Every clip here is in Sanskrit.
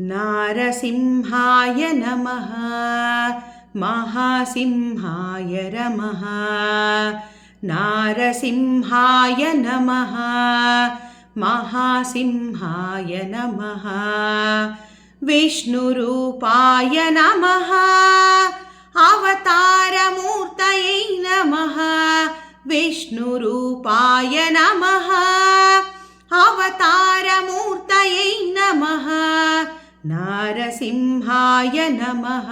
नारसिंहाय नमः महासिंहाय नमः नारसिंहाय नमः महासिंहाय नमः विष्णुरूपाय नमः अवतारमूर्तये नमः विष्णुरूपाय नमः अवतारमूर्तये नमः नारसिंहाय नमः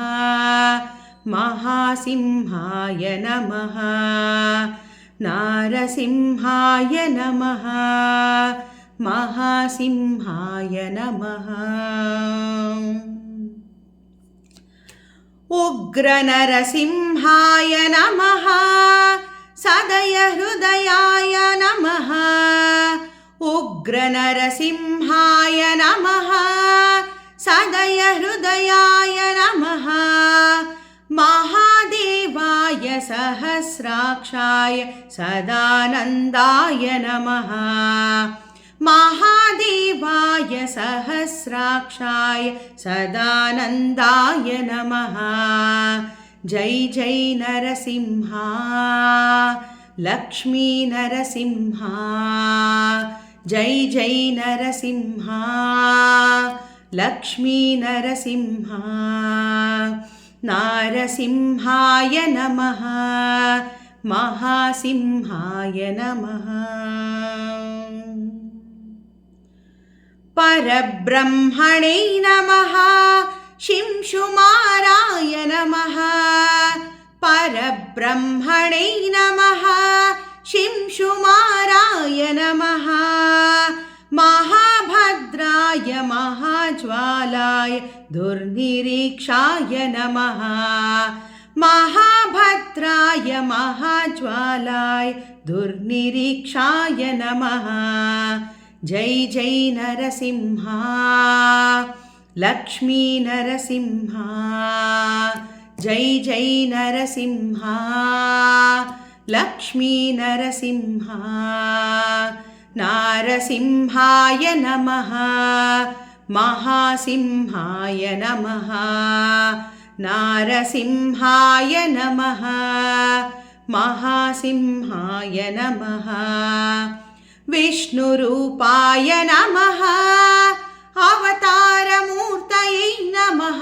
महासिंहाय नमः नारसिंहाय नमः महासिंहाय नमः उग्रनरसिंहाय नमः सदयहृदयाय नमः उग्रनरसिंहाय नमः सदयहृदयाय नमः महादेवाय सहस्राक्षाय सदानन्दाय नमः महादेवाय सहस्राक्षाय सदानन्दाय नमः जय जय नरसिंहा लक्ष्मी नरसिंहा जय जय नरसिंहा लक्ष्मी नरसिंहा नारसिंहाय नमः महासिंहाय नमः परब्रह्मणे नमः शिंशुमाराय नमः परब्रह्मणे नमः शिंशुमाराय नमः महाभद्राय महाज्वालाय दुर्निरीक्षाय नमः महाभद्राय महाज्वालाय दुर्निरीक्षाय नमः जय जय नरसिंहा लक्ष्मी नरसिंहा जय जय नरसिंहा लक्ष्मी नरसिंहा नारसिंहाय नमः महासिंहाय नमः नारसिंहाय नमः महासिंहाय नमः विष्णुरूपाय नमः अवतारमूर्तये नमः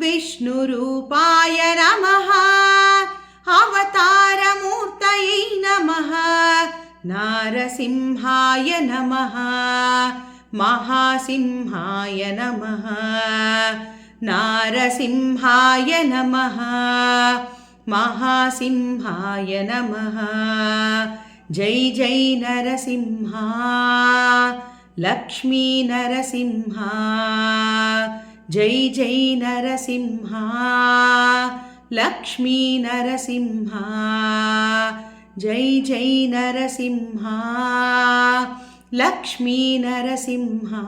विष्णुरूपाय नमः अवतारमूर्तये नमः नारसिंहाय नमः महासिंहाय नमः नारसिंहाय नमः महासिंहाय नमः जय जय नरसिंहा लक्ष्मी नरसिंहा जय जय नरसिंहा लक्ष्मी नरसिंहा जय जय नरसिंहा लक्ष्मी नरसिंहा